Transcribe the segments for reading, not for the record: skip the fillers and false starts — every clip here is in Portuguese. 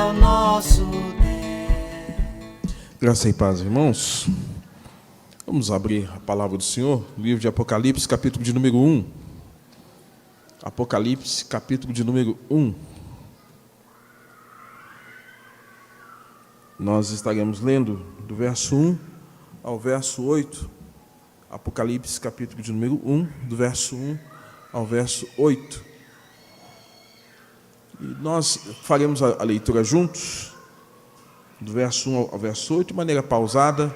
o nosso Deus. Graça e paz, irmãos. Vamos abrir a palavra do Senhor, livro de Apocalipse, capítulo de número 1. Apocalipse, capítulo de número 1. Nós estaremos lendo do verso 1 ao verso 8. Apocalipse, capítulo de número 1, do verso 1 ao verso 8. E nós faremos a leitura juntos, do verso 1 ao verso 8, de maneira pausada,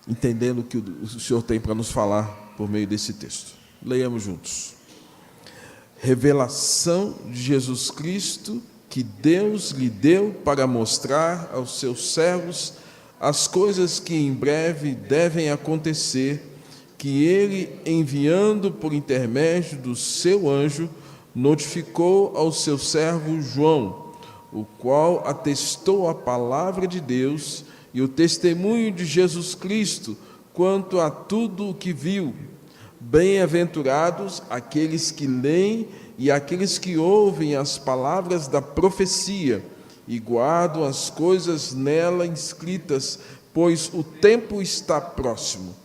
entendendo o que o Senhor tem para nos falar por meio desse texto. Leiamos juntos. Revelação de Jesus Cristo, que Deus lhe deu para mostrar aos seus servos as coisas que em breve devem acontecer, que ele, enviando por intermédio do seu anjo, notificou ao seu servo João, o qual atestou a palavra de Deus e o testemunho de Jesus Cristo quanto a tudo o que viu. Bem-aventurados aqueles que leem e aqueles que ouvem as palavras da profecia e guardam as coisas nela inscritas, pois o tempo está próximo.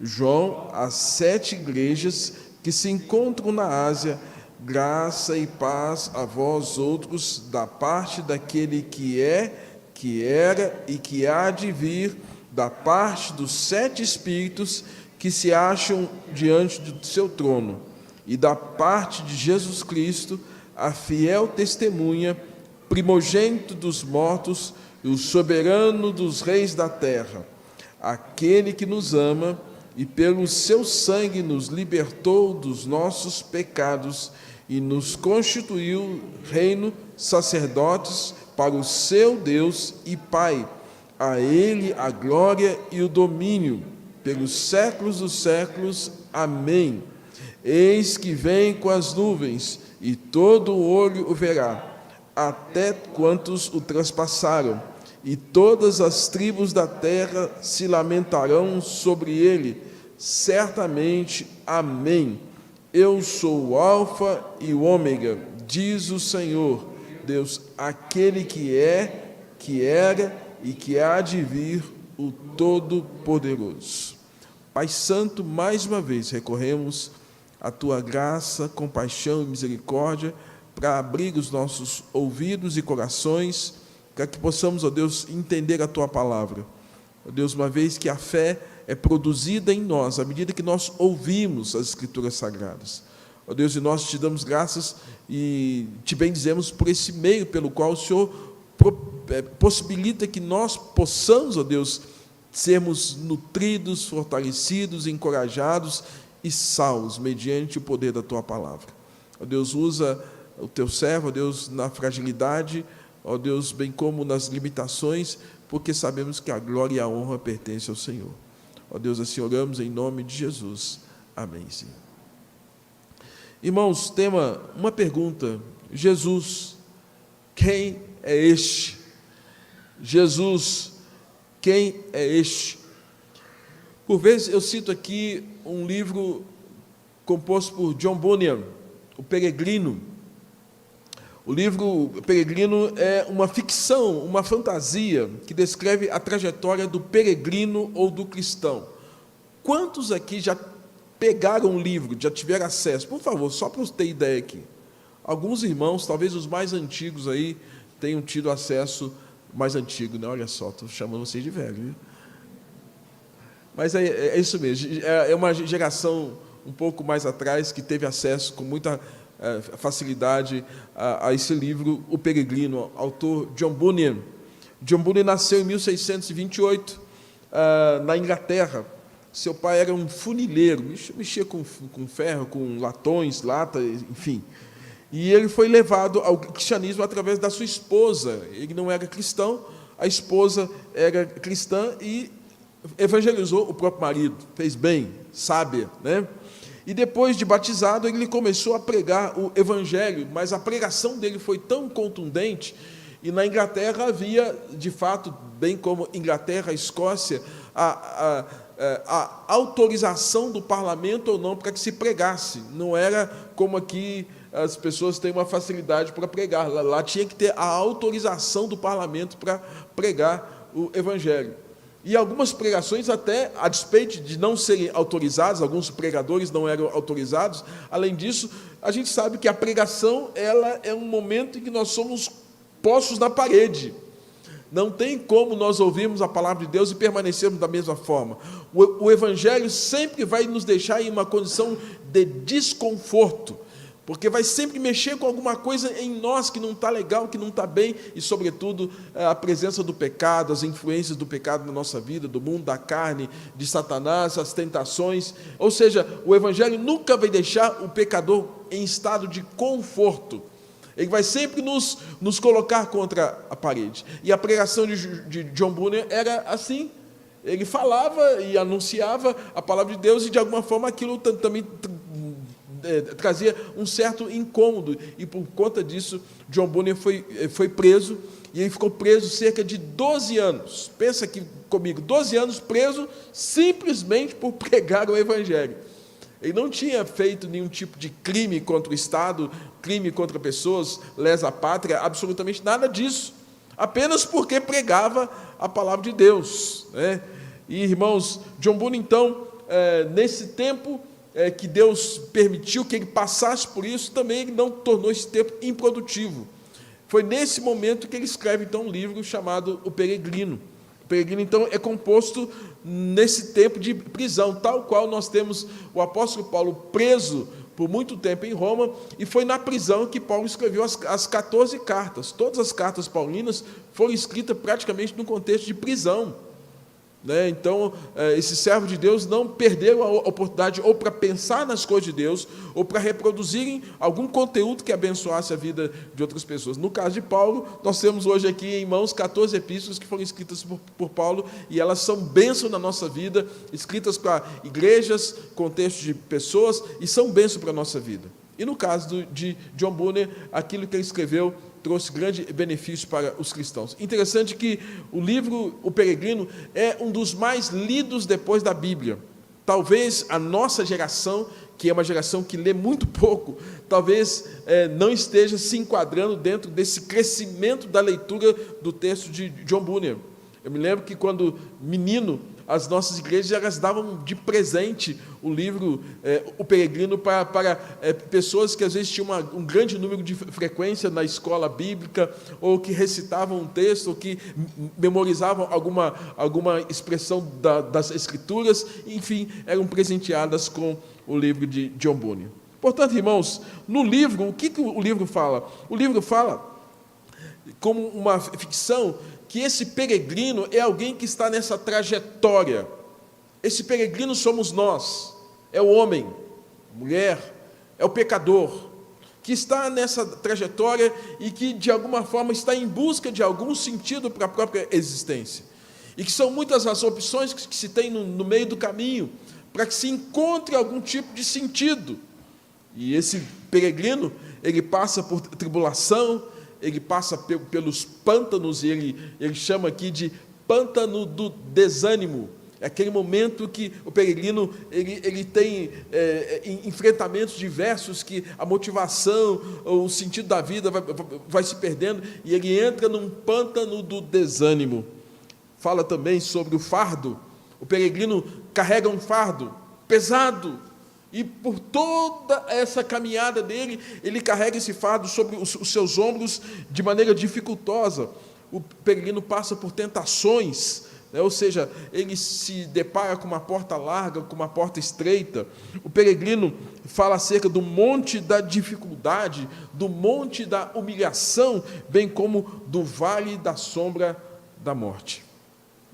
João, às 7 igrejas que se encontram na Ásia, graça e paz a vós outros, da parte daquele que é, que era e que há de vir, da parte dos 7 Espíritos que se acham diante do seu trono, e da parte de Jesus Cristo, a fiel testemunha, primogênito dos mortos e o soberano dos reis da terra, aquele que nos ama e pelo seu sangue nos libertou dos nossos pecados e nos constituiu reino, sacerdotes para o seu Deus e Pai. A ele a glória e o domínio pelos séculos dos séculos. Amém. Eis que vem com as nuvens, e todo olho o verá, até quantos o transpassaram, e todas as tribos da terra se lamentarão sobre ele. Certamente. Amém. Eu sou o Alfa e o Ômega, diz o Senhor, Deus, aquele que é, que era e que há de vir, o Todo-Poderoso. Pai Santo, mais uma vez recorremos à Tua graça, compaixão e misericórdia para abrir os nossos ouvidos e corações, para que possamos, ó Deus, entender a Tua palavra. Ó Deus, uma vez que a fé é produzida em nós, à medida que nós ouvimos as Escrituras Sagradas. Ó Deus, e nós te damos graças e te bendizemos por esse meio pelo qual o Senhor possibilita que nós possamos, ó Deus, sermos nutridos, fortalecidos, encorajados e salvos, mediante o poder da Tua palavra. Ó Deus, usa o Teu servo, ó Deus, na fragilidade, ó Deus, bem como nas limitações, porque sabemos que a glória e a honra pertencem ao Senhor. Ó Deus, assim oramos em nome de Jesus. Amém, Senhor. Irmãos, tema, uma pergunta. Jesus, quem é este? Jesus, quem é este? Por vezes eu cito aqui um livro composto por John Bunyan, O Peregrino. O livro Peregrino é uma ficção, uma fantasia que descreve a trajetória do peregrino ou do cristão. Quantos aqui já pegaram o livro, já tiveram acesso? Por favor, só para eu ter ideia aqui. Alguns irmãos, talvez os mais antigos aí, tenham tido acesso, mais antigo, né? Olha só, estou chamando vocês de velho, viu? Mas é isso mesmo, é uma geração um pouco mais atrás que teve acesso com muita facilidade a esse livro, O Peregrino, autor John Bunyan. John Bunyan nasceu em 1628, na Inglaterra. Seu pai era um funileiro, mexia com ferro, com latões, lata, enfim. E ele foi levado ao cristianismo através da sua esposa. Ele não era cristão, a esposa era cristã e evangelizou o próprio marido. Fez bem, sábia, né? E depois de batizado, ele começou a pregar o evangelho, mas a pregação dele foi tão contundente, e na Inglaterra havia, de fato, bem como Inglaterra, Escócia, a autorização do parlamento ou não para que se pregasse. Não era como aqui as pessoas têm uma facilidade para pregar. Lá tinha que ter a autorização do parlamento para pregar o evangelho. E algumas pregações, até a despeito de não serem autorizadas, alguns pregadores não eram autorizados. Além disso, a gente sabe que a pregação, ela é um momento em que nós somos postos na parede. Não tem como nós ouvirmos a palavra de Deus e permanecermos da mesma forma. O evangelho sempre vai nos deixar em uma condição de desconforto, porque vai sempre mexer com alguma coisa em nós que não está legal, que não está bem, e, sobretudo, a presença do pecado, as influências do pecado na nossa vida, do mundo, da carne, de Satanás, as tentações. Ou seja, o evangelho nunca vai deixar o pecador em estado de conforto. Ele vai sempre nos colocar contra a parede. E a pregação de John Bunyan era assim. Ele falava e anunciava a palavra de Deus, e, de alguma forma, aquilo também trazia um certo incômodo, e por conta disso John Bunyan foi preso, e ele ficou preso cerca de 12 anos. Pensa aqui comigo, 12 anos preso simplesmente por pregar o evangelho. Ele não tinha feito nenhum tipo de crime contra o Estado, crime contra pessoas, lesa pátria, absolutamente nada disso, apenas porque pregava a palavra de Deus, né? E, irmãos, John Bunyan, então, nesse tempo que Deus permitiu que ele passasse por isso, também ele não tornou esse tempo improdutivo. Foi nesse momento que ele escreve, então, um livro chamado O Peregrino. O Peregrino, então, é composto nesse tempo de prisão, tal qual nós temos o apóstolo Paulo preso por muito tempo em Roma, e foi na prisão que Paulo escreveu as 14 cartas. Todas as cartas paulinas foram escritas praticamente no contexto de prisão. Então, esses servos de Deus não perderam a oportunidade ou para pensar nas coisas de Deus, ou para reproduzirem algum conteúdo que abençoasse a vida de outras pessoas. No caso de Paulo, nós temos hoje aqui em mãos 14 epístolas que foram escritas por Paulo, e elas são bênção na nossa vida, escritas para igrejas, contextos de pessoas, e são bênção para a nossa vida. E no caso de John Bunyan, aquilo que ele escreveu trouxe grande benefício para os cristãos. Interessante que o livro O Peregrino é um dos mais lidos depois da Bíblia. Talvez a nossa geração, que é uma geração que lê muito pouco, talvez não esteja se enquadrando dentro desse crescimento da leitura do texto de John Bunyan. Eu me lembro que, quando menino, as nossas igrejas elas davam de presente o livro O Peregrino para pessoas que às vezes tinham um grande número de frequência na escola bíblica, ou que recitavam um texto, ou que memorizavam alguma expressão das Escrituras, enfim, eram presenteadas com o livro de John Bunyan. Portanto, irmãos, no livro, o que o livro fala? O livro fala, como uma ficção, que esse peregrino é alguém que está nessa trajetória. Esse peregrino somos nós, é o homem, a mulher, é o pecador, que está nessa trajetória e que, de alguma forma, está em busca de algum sentido para a própria existência. E que são muitas as opções que se tem no meio do caminho, para que se encontre algum tipo de sentido. E esse peregrino, ele passa por tribulação, ele passa pelos pântanos, e ele chama aqui de pântano do desânimo. É aquele momento que o peregrino ele tem enfrentamentos diversos, que a motivação, o sentido da vida vai se perdendo, e ele entra num pântano do desânimo. Fala também sobre o fardo. O peregrino carrega um fardo pesado, e por toda essa caminhada dele, ele carrega esse fardo sobre os seus ombros de maneira dificultosa. O peregrino passa por tentações, ou seja, ele se depara com uma porta larga, com uma porta estreita. O peregrino fala acerca do monte da dificuldade, do monte da humilhação, bem como do vale da sombra da morte.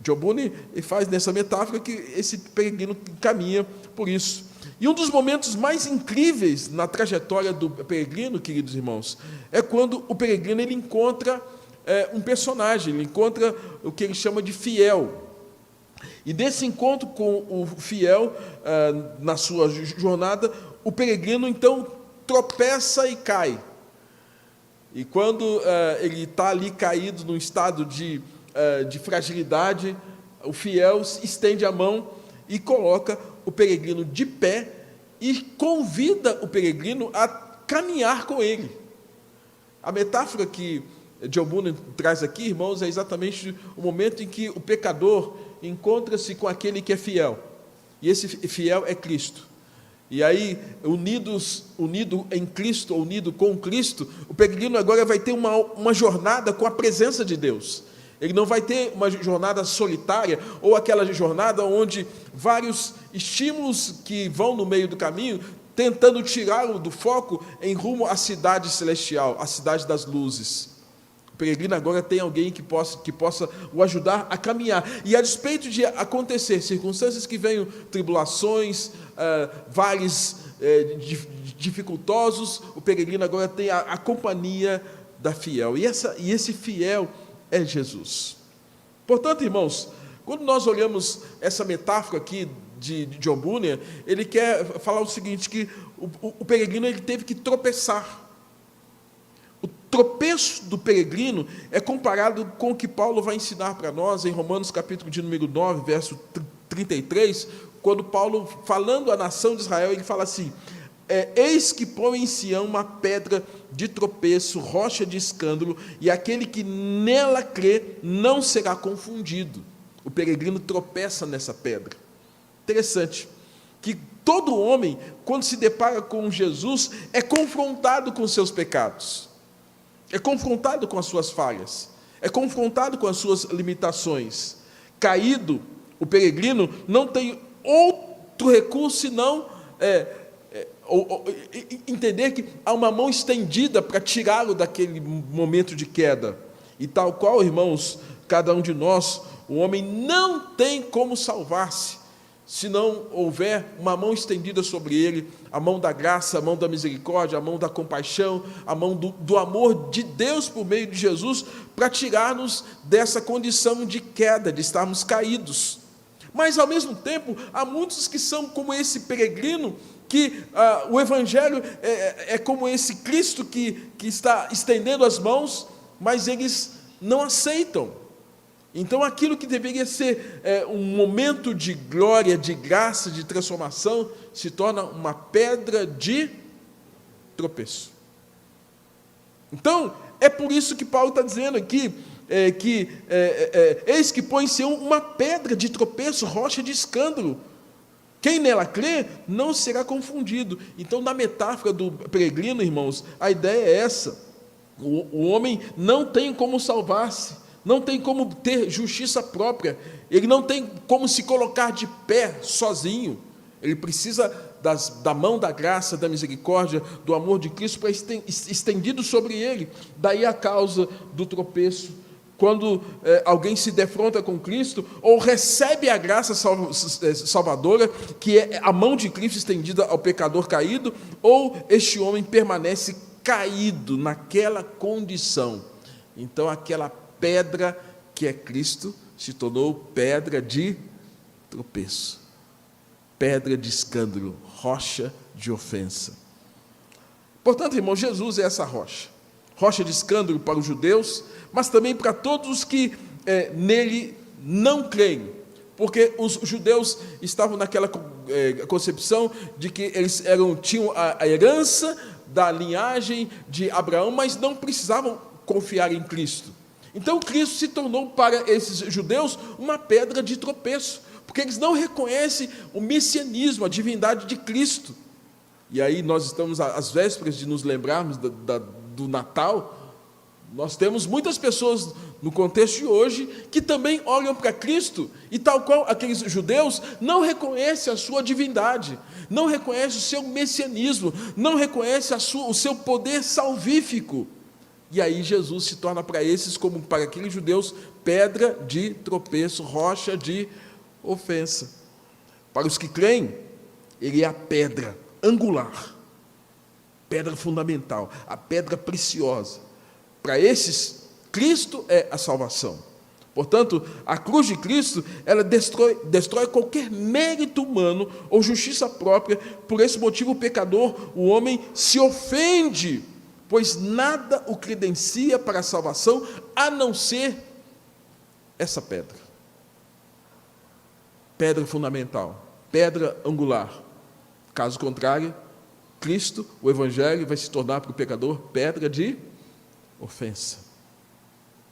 John Bunyan faz nessa metáfora que esse peregrino caminha por isso. E um dos momentos mais incríveis na trajetória do peregrino, queridos irmãos, é quando o peregrino ele encontra um personagem, ele encontra o que ele chama de fiel. E desse encontro com o fiel, na sua jornada, o peregrino então tropeça e cai. E quando ele está ali caído num estado de fragilidade, o fiel estende a mão e coloca o peregrino de pé e convida o peregrino a caminhar com ele. A metáfora que John Bunyan traz aqui, irmãos, é exatamente o momento em que o pecador encontra-se com aquele que é fiel, e esse fiel é Cristo. E aí, unido em Cristo, unido com Cristo, o peregrino agora vai ter uma jornada com a presença de Deus. Ele não vai ter uma jornada solitária, ou aquela jornada onde vários estímulos que vão no meio do caminho, tentando tirá-lo do foco em rumo à cidade celestial, à cidade das luzes. O peregrino agora tem alguém que possa o ajudar a caminhar. E a despeito de acontecer circunstâncias que venham, tribulações, vales dificultosos, o peregrino agora tem a companhia da fiel. E esse fiel é Jesus. Portanto, irmãos, quando nós olhamos essa metáfora aqui de John Bunyan, ele quer falar o seguinte, que o peregrino ele teve que tropeçar. O tropeço do peregrino é comparado com o que Paulo vai ensinar para nós em Romanos capítulo de número 9, verso 33, quando Paulo, falando à nação de Israel, ele fala assim: eis que põe em Sião uma pedra de tropeço, rocha de escândalo, e aquele que nela crê não será confundido. O peregrino tropeça nessa pedra. Interessante, que todo homem, quando se depara com Jesus, é confrontado com seus pecados, é confrontado com as suas falhas, é confrontado com as suas limitações. Caído, o peregrino não tem outro recurso senão entender que há uma mão estendida para tirá-lo daquele momento de queda. E tal qual, irmãos, cada um de nós, o homem não tem como salvar-se, se não houver uma mão estendida sobre ele, a mão da graça, a mão da misericórdia, a mão da compaixão, a mão do amor de Deus por meio de Jesus, para tirar-nos dessa condição de queda, de estarmos caídos. Mas, ao mesmo tempo, há muitos que são como esse peregrino, que o Evangelho é como esse Cristo que está estendendo as mãos, mas eles não aceitam. Então, aquilo que deveria ser um momento de glória, de graça, de transformação, se torna uma pedra de tropeço. Então, é por isso que Paulo está dizendo aqui, eis que põe-se uma pedra de tropeço, rocha de escândalo. Quem nela crê não será confundido. Então, na metáfora do peregrino, irmãos, a ideia é essa: o homem não tem como salvar-se, não tem como ter justiça própria, ele não tem como se colocar de pé sozinho, ele precisa da mão da graça, da misericórdia, do amor de Cristo para estendido sobre ele. Daí a causa do tropeço. Quando alguém se defronta com Cristo, ou recebe a graça salvadora, que é a mão de Cristo estendida ao pecador caído, ou este homem permanece caído naquela condição. Então, aquela pedra que é Cristo se tornou pedra de tropeço, pedra de escândalo, rocha de ofensa. Portanto, irmão, Jesus é essa rocha de escândalo para os judeus, mas também para todos os que nele não creem, porque os judeus estavam naquela concepção de que eles tinham a herança da linhagem de Abraão, mas não precisavam confiar em Cristo. Então, Cristo se tornou para esses judeus uma pedra de tropeço, porque eles não reconhecem o messianismo, a divindade de Cristo. E aí nós estamos às vésperas de nos lembrarmos do Natal. Nós temos muitas pessoas no contexto de hoje que também olham para Cristo e, tal qual aqueles judeus, não reconhecem a sua divindade, não reconhecem o seu messianismo, não reconhecem o seu poder salvífico. E aí Jesus se torna para esses, como para aqueles judeus, pedra de tropeço, rocha de ofensa. Para os que creem, ele é a pedra angular, pedra fundamental, a pedra preciosa. Para esses, Cristo é a salvação. Portanto, a cruz de Cristo, ela destrói qualquer mérito humano ou justiça própria. Por esse motivo, o pecador, o homem, se ofende, pois nada o credencia para a salvação, a não ser essa pedra. pedra fundamental, pedra angular. Caso contrário, Cristo, o Evangelho, vai se tornar para o pecador pedra de ofensa,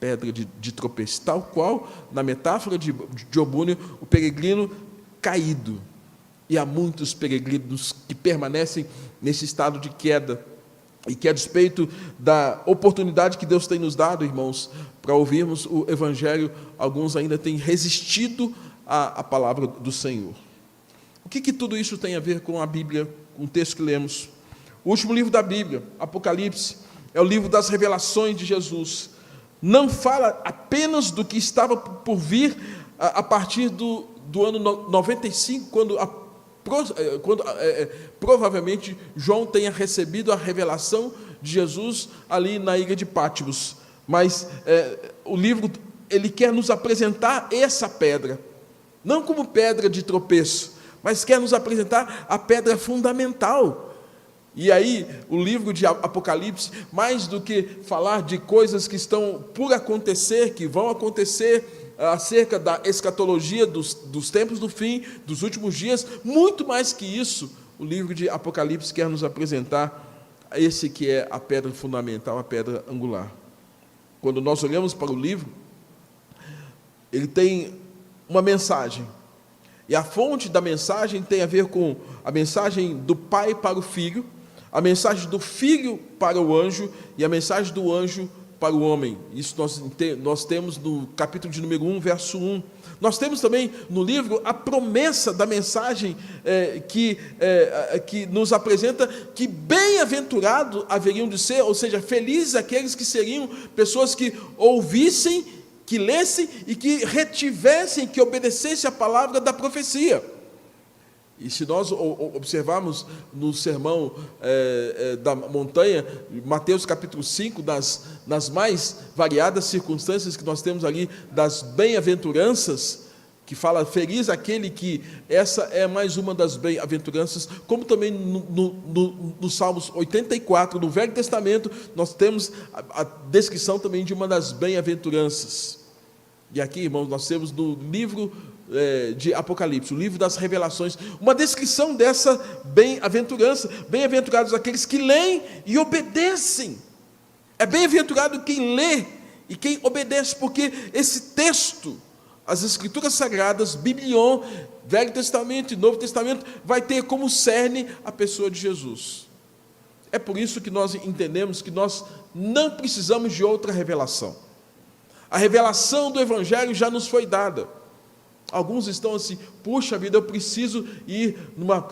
pedra de tropeço, tal qual, na metáfora de Obúnio, o peregrino caído. E há muitos peregrinos que permanecem nesse estado de queda, e que, a despeito da oportunidade que Deus tem nos dado, irmãos, para ouvirmos o Evangelho, alguns ainda têm resistido à palavra do Senhor. O que tudo isso tem a ver com a Bíblia, com o texto que lemos? O último livro da Bíblia, Apocalipse, é o livro das revelações de Jesus. Não fala apenas do que estava por vir a partir do ano 95, quando provavelmente João tenha recebido a revelação de Jesus ali na ilha de Patmos. Mas o livro, ele quer nos apresentar essa pedra, não como pedra de tropeço, mas quer nos apresentar a pedra fundamental. E aí, o livro de Apocalipse, mais do que falar de coisas que estão por acontecer, que vão acontecer, acerca da escatologia dos tempos do fim, dos últimos dias, muito mais que isso, o livro de Apocalipse quer nos apresentar esse que é a pedra fundamental, a pedra angular. Quando nós olhamos para o livro, ele tem uma mensagem, e a fonte da mensagem tem a ver com a mensagem do Pai para o Filho, a mensagem do Filho para o anjo e a mensagem do anjo para o homem. Isso nós temos no capítulo de número 1, verso 1. Nós temos também no livro a promessa da mensagem que nos apresenta que bem-aventurado haveriam de ser, ou seja, felizes aqueles que seriam pessoas que ouvissem, que lessem e que retivessem, que obedecessem a palavra da profecia. E se nós observarmos no sermão da montanha, Mateus capítulo 5, nas mais variadas circunstâncias que nós temos ali, das bem-aventuranças, que fala, feliz aquele que, essa é mais uma das bem-aventuranças, como também no Salmos 84, no Velho Testamento, nós temos a descrição também de uma das bem-aventuranças. E aqui, irmãos, nós temos no livro de Apocalipse, o livro das revelações, uma descrição dessa bem-aventurança. Bem-aventurados aqueles que leem e obedecem. É bem-aventurado quem lê e quem obedece, porque esse texto, as Escrituras Sagradas, Biblion, Velho Testamento e Novo Testamento, vai ter como cerne a pessoa de Jesus. É por isso que nós entendemos que nós não precisamos de outra revelação. A revelação do Evangelho já nos foi dada. Alguns estão assim, puxa vida, eu preciso ir numa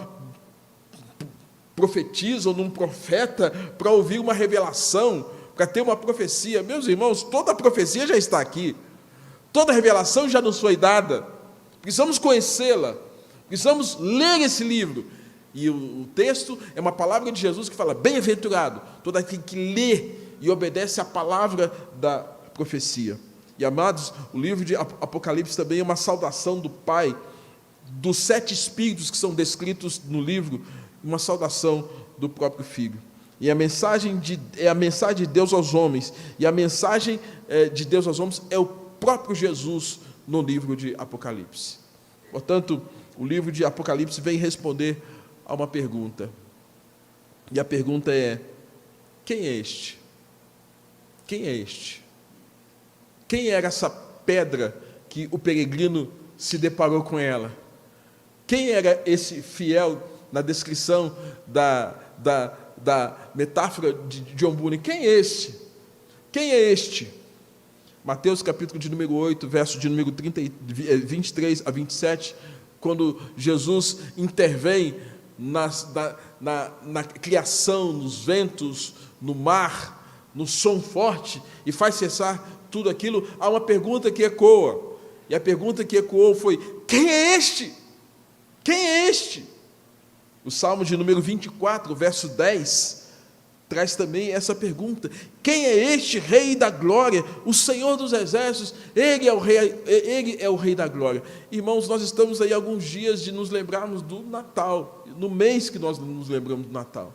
profetisa ou num profeta para ouvir uma revelação, para ter uma profecia. Meus irmãos, toda a profecia já está aqui, toda a revelação já nos foi dada, precisamos conhecê-la, precisamos ler esse livro. E o texto é uma palavra de Jesus que fala, bem-aventurado todo aquele que lê e obedece à palavra da profecia. E, amados, o livro de Apocalipse também é uma saudação do Pai, dos 7 Espíritos que são descritos no livro, uma saudação do próprio Filho. E a mensagem é a mensagem de Deus aos homens, e a mensagem de Deus aos homens é o próprio Jesus no livro de Apocalipse. Portanto, o livro de Apocalipse vem responder a uma pergunta, e a pergunta é, quem é este? Quem é este? Quem era essa pedra que o peregrino se deparou com ela? Quem era esse fiel na descrição da metáfora de John Bunyan? Quem é este? Quem é este? Mateus capítulo de número 8, verso de número 23 a 27, quando Jesus intervém na criação, nos ventos, no mar, no som forte, e faz cessar tudo aquilo, há uma pergunta que ecoa, e a pergunta que ecoou foi, quem é este? Quem é este? O Salmo de número 24, verso 10, traz também essa pergunta, quem é este Rei da Glória, o Senhor dos Exércitos, Ele é o Rei da Glória. Irmãos, nós estamos aí alguns dias de nos lembrarmos do Natal, no mês que nós nos lembramos do Natal,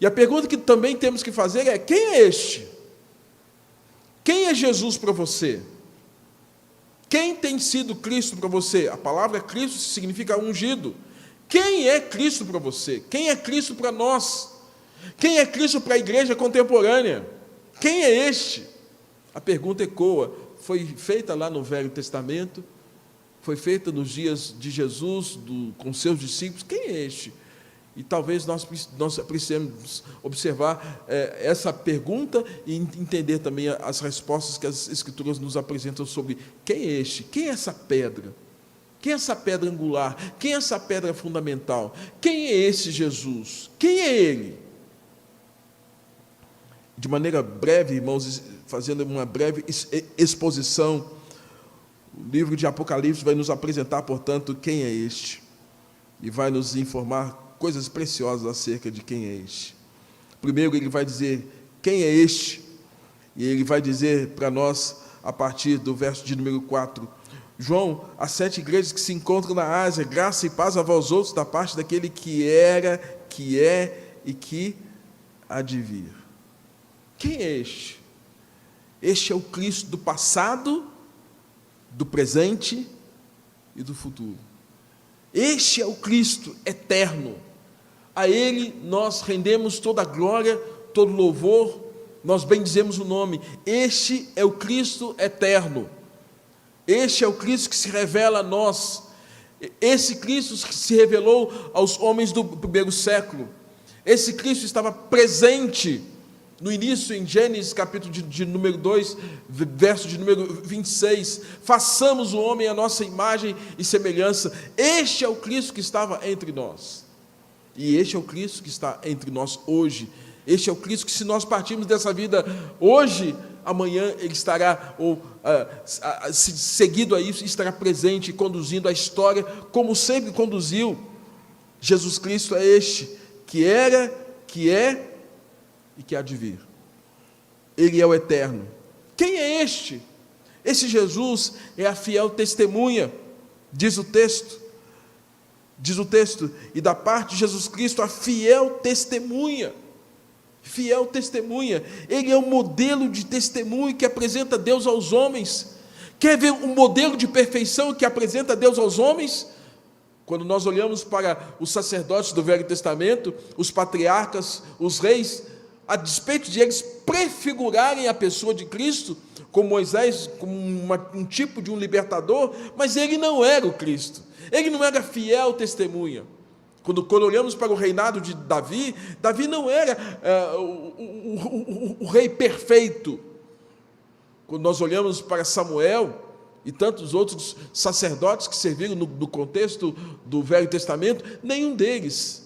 e a pergunta que também temos que fazer é, quem é este? Quem é Jesus para você? Quem tem sido Cristo para você? A palavra Cristo significa ungido. Quem é Cristo para você? Quem é Cristo para nós? Quem é Cristo para a igreja contemporânea? Quem é este? A pergunta ecoa. Foi feita lá no Velho Testamento, foi feita nos dias de Jesus, com seus discípulos. Quem é este? E talvez nós precisemos observar essa pergunta e entender também as respostas que as Escrituras nos apresentam sobre quem é este, quem é essa pedra, quem é essa pedra angular, quem é essa pedra fundamental, quem é esse Jesus, quem é Ele? De maneira breve, irmãos, fazendo uma breve exposição, o livro de Apocalipse vai nos apresentar, portanto, quem é este, e vai nos informar coisas preciosas acerca de quem é este. Primeiro, ele vai dizer quem é este, e ele vai dizer para nós, a partir do verso de número 4, João, as 7 igrejas que se encontram na Ásia, graça e paz a vós outros, da parte daquele que era, que é e que há de vir. Quem é este? Este é o Cristo do passado, do presente e do futuro. Este é o Cristo eterno. A Ele nós rendemos toda a glória, todo o louvor, nós bendizemos o nome. Este é o Cristo eterno. Este é o Cristo que se revela a nós. Esse Cristo que se revelou aos homens do primeiro século. Esse Cristo estava presente no início, em Gênesis, capítulo de número 2, verso de número 26, façamos o homem à nossa imagem e semelhança. Este é o Cristo que estava entre nós. E este é o Cristo que está entre nós hoje. Este é o Cristo que, se nós partirmos dessa vida hoje, amanhã Ele estará, seguido a isso, estará presente, conduzindo a história, como sempre conduziu. Jesus Cristo é este, que era, que é e que há de vir. Ele é o eterno. Quem é este? Esse Jesus é a fiel testemunha, diz o texto, e da parte de Jesus Cristo, a fiel testemunha, ele é o modelo de testemunho que apresenta Deus aos homens. Quer ver um modelo de perfeição que apresenta Deus aos homens? Quando nós olhamos para os sacerdotes do Velho Testamento, os patriarcas, os reis, a despeito de eles prefigurarem a pessoa de Cristo, como Moisés, como um tipo de um libertador, mas ele não era o Cristo, ele não era fiel testemunha. Quando olhamos para o reinado de Davi, Davi não era o rei perfeito. Quando nós olhamos para Samuel e tantos outros sacerdotes que serviram no contexto do Velho Testamento, nenhum deles.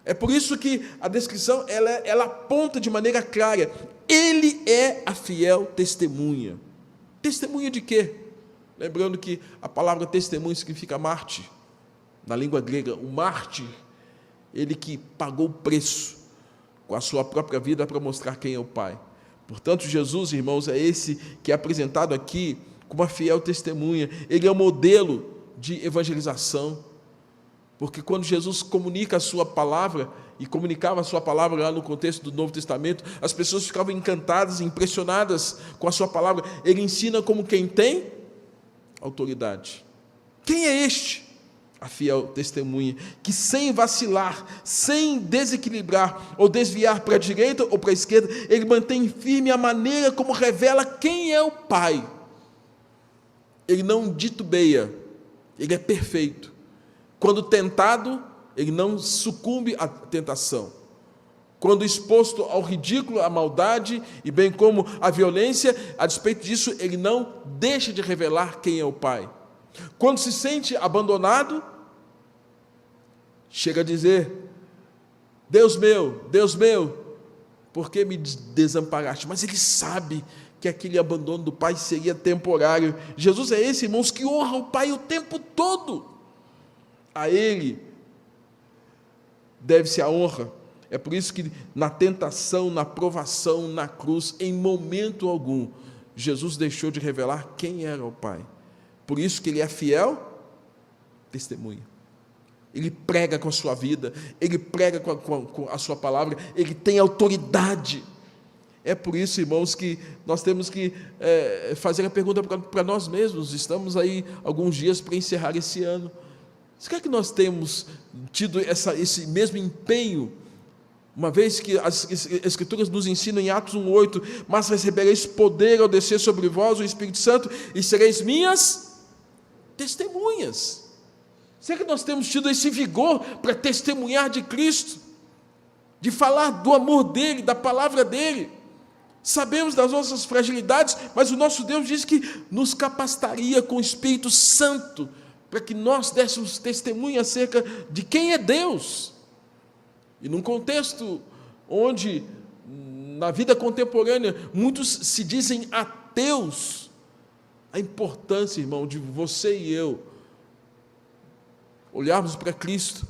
É por isso que a descrição ela aponta de maneira clara. Ele é a fiel testemunha. Testemunha de quê? Lembrando que a palavra testemunha significa mártir. Na língua grega, o mártir, ele que pagou o preço com a sua própria vida para mostrar quem é o Pai. Portanto, Jesus, irmãos, é esse que é apresentado aqui como uma fiel testemunha. Ele é o modelo de evangelização. Porque quando Jesus comunica a sua palavra, e comunicava a sua palavra lá no contexto do Novo Testamento, as pessoas ficavam encantadas, impressionadas com a sua palavra. Ele ensina como quem tem autoridade. Quem é este? A fiel testemunha, que sem vacilar, sem desequilibrar ou desviar para a direita ou para a esquerda, ele mantém firme a maneira como revela quem é o Pai. Ele não titubeia, ele é perfeito. Quando tentado, ele não sucumbe à tentação. Quando exposto ao ridículo, à maldade e bem como à violência, a despeito disso, ele não deixa de revelar quem é o Pai. Quando se sente abandonado, chega a dizer: Deus meu, por que me desamparaste? Mas ele sabe que aquele abandono do Pai seria temporário. Jesus é esse, irmãos, que honra o Pai o tempo todo. A Ele deve-se a honra. É por isso que na tentação, na provação, na cruz, em momento algum, Jesus deixou de revelar quem era o Pai. Por isso que Ele é fiel testemunha. Ele prega com a sua vida, Ele prega com a sua palavra, Ele tem autoridade. É por isso, irmãos, que nós temos que fazer a pergunta para nós mesmos. Estamos aí alguns dias para encerrar esse ano. Será que nós temos tido esse mesmo empenho, uma vez que as Escrituras nos ensinam em Atos 1,8, mas recebereis poder ao descer sobre vós o Espírito Santo e sereis minhas testemunhas? Será que nós temos tido esse vigor para testemunhar de Cristo, de falar do amor dEle, da palavra dEle? Sabemos das nossas fragilidades, mas o nosso Deus diz que nos capacitaria com o Espírito Santo para que nós dessemos testemunho acerca de quem é Deus. E num contexto onde, na vida contemporânea, muitos se dizem ateus, a importância, irmão, de você e eu olharmos para Cristo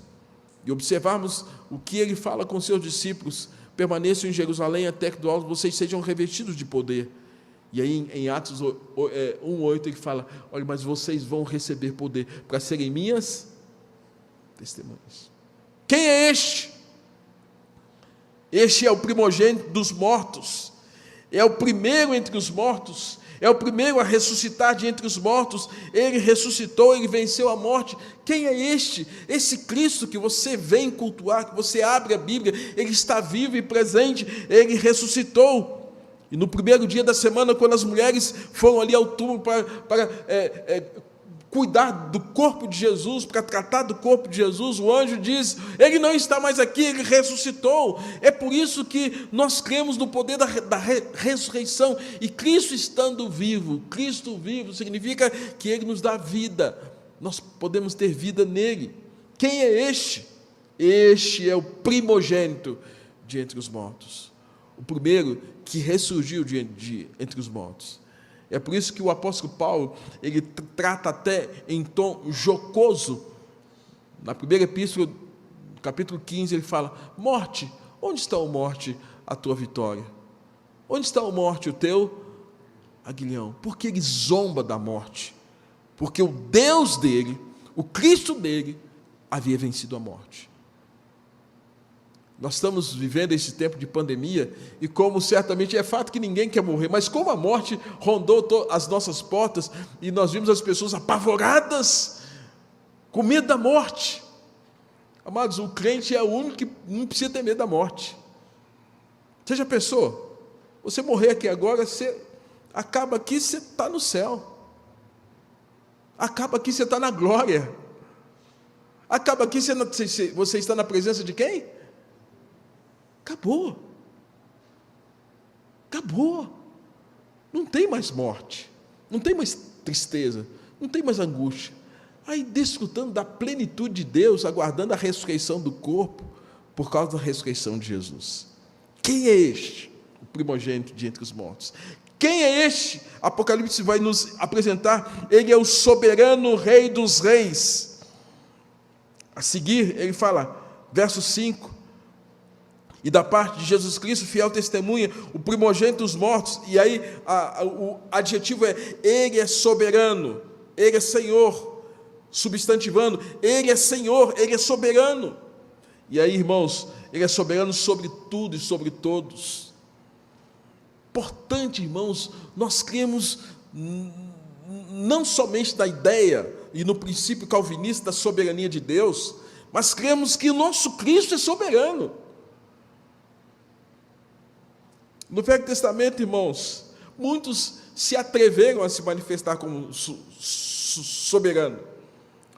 e observarmos o que Ele fala com seus discípulos: permaneçam em Jerusalém até que do alto vocês sejam revestidos de poder. E aí em Atos 1,8 ele fala: olha, mas vocês vão receber poder para serem minhas testemunhas. Quem é este? Este é o primogênito dos mortos, é o primeiro entre os mortos, é o primeiro a ressuscitar de entre os mortos. Ele ressuscitou, ele venceu a morte. Quem é este? Esse Cristo que você vem cultuar, que você abre a Bíblia, ele está vivo e presente, ele ressuscitou. E no primeiro dia da semana, quando as mulheres foram ali ao túmulo para cuidar do corpo de Jesus, para tratar do corpo de Jesus, o anjo diz: ele não está mais aqui, ele ressuscitou. É por isso que nós cremos no poder da ressurreição. E Cristo estando vivo, Cristo vivo, significa que ele nos dá vida, nós podemos ter vida nele. Quem é este? Este é o primogênito de entre os mortos, o primeiro que ressurgiu entre os mortos. É por isso que o apóstolo Paulo, ele trata até em tom jocoso, na primeira epístola, capítulo 15, ele fala: morte, onde está, a morte, a tua vitória? Onde está, a morte, o teu aguilhão? Porque ele zomba da morte, porque o Deus dele, o Cristo dele, havia vencido a morte. Nós estamos vivendo esse tempo de pandemia, e como certamente é fato que ninguém quer morrer, mas como a morte rondou as nossas portas, e nós vimos as pessoas apavoradas, com medo da morte. Amados, o crente é o único que não precisa ter medo da morte. Você já pensou? Você morrer aqui agora, você acaba aqui, você está no céu. Acaba aqui, você está na glória. Acaba aqui, você está na presença de quem? Acabou. Acabou. Não tem mais morte, não tem mais tristeza, não tem mais angústia. Aí desfrutando da plenitude de Deus, aguardando a ressurreição do corpo, por causa da ressurreição de Jesus. Quem é este? O primogênito de entre os mortos. Quem é este? Apocalipse vai nos apresentar. Ele é o soberano Rei dos reis. A seguir, ele fala, verso 5, e da parte de Jesus Cristo, fiel testemunha, o primogênito dos mortos. E aí o adjetivo é: ele é soberano, ele é Senhor, substantivando, ele é Senhor, ele é soberano. E aí, irmãos, ele é soberano sobre tudo e sobre todos. Importante, irmãos, nós cremos não somente na ideia e no princípio calvinista da soberania de Deus, mas cremos que o nosso Cristo é soberano. No Velho Testamento, irmãos, muitos se atreveram a se manifestar como soberano.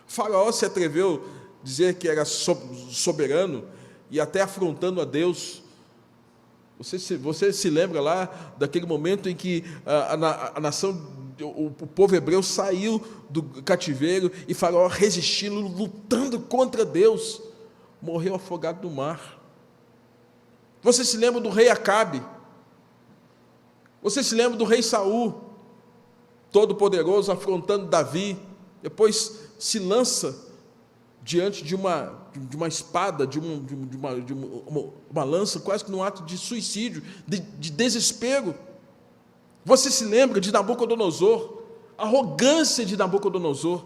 Faraó se atreveu a dizer que era soberano, e até afrontando a Deus. Você se lembra lá daquele momento em que a nação, o povo hebreu saiu do cativeiro, e Faraó resistindo, lutando contra Deus, morreu afogado no mar. Você se lembra do rei Acabe? Você se lembra do rei Saul, todo-poderoso, afrontando Davi, depois se lança diante de uma espada, de uma lança, quase que num ato de suicídio, de desespero. Você se lembra de Nabucodonosor, a arrogância de Nabucodonosor,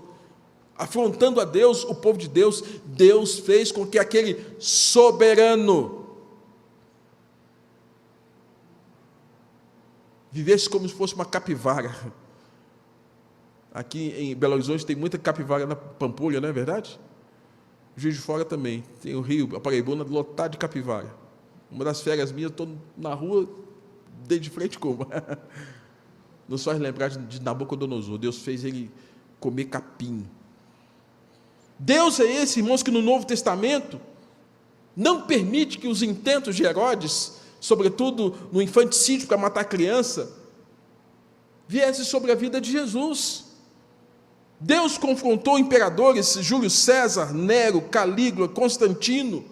afrontando a Deus, o povo de Deus. Deus fez com que aquele soberano vivesse como se fosse uma capivara. Aqui em Belo Horizonte tem muita capivara na Pampulha, não é verdade? Juiz de Fora também. Tem o Rio, a Paraibuna, lotado de capivara. Uma das férias minhas, eu estou na rua, dei de frente como. Nos faz lembrar de Nabucodonosor. Deus fez ele comer capim. Deus é esse, irmãos, que no Novo Testamento não permite que os intentos de Herodes, sobretudo no infanticídio para matar criança, viesse sobre a vida de Jesus. Deus confrontou imperadores, Júlio César, Nero, Calígula, Constantino,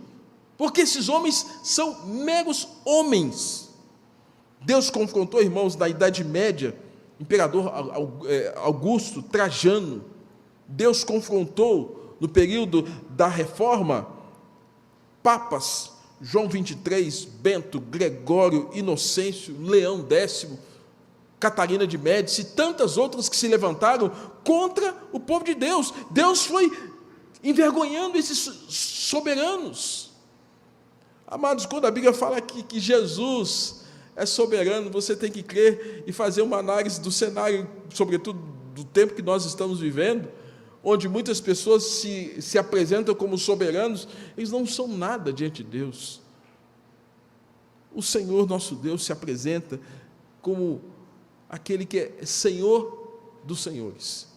porque esses homens são meros homens. Deus confrontou, irmãos, na Idade Média, imperador Augusto, Trajano. Deus confrontou, no período da Reforma, papas, João 23, Bento, Gregório, Inocêncio, Leão X, Catarina de Médici e tantas outras que se levantaram contra o povo de Deus. Deus foi envergonhando esses soberanos. Amados, quando a Bíblia fala que Jesus é soberano, você tem que crer e fazer uma análise do cenário, sobretudo do tempo que nós estamos vivendo, onde muitas pessoas se apresentam como soberanos, eles não são nada diante de Deus. O Senhor nosso Deus se apresenta como aquele que é Senhor dos senhores.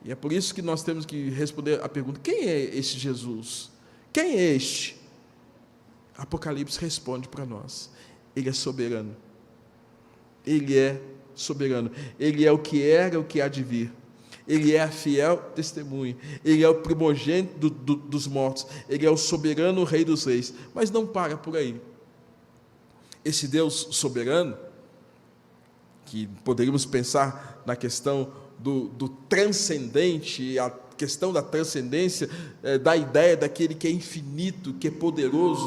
E é por isso que nós temos que responder a pergunta: quem é este Jesus? Quem é este? Apocalipse responde para nós: ele é soberano. Ele é soberano. Ele é o que era, o que há de vir. Ele é a fiel testemunha. Ele é o primogênito dos mortos. Ele é o soberano Rei dos reis. Mas não para por aí. Esse Deus soberano, que poderíamos pensar na questão do transcendente, a questão da transcendência, da ideia daquele que é infinito, que é poderoso,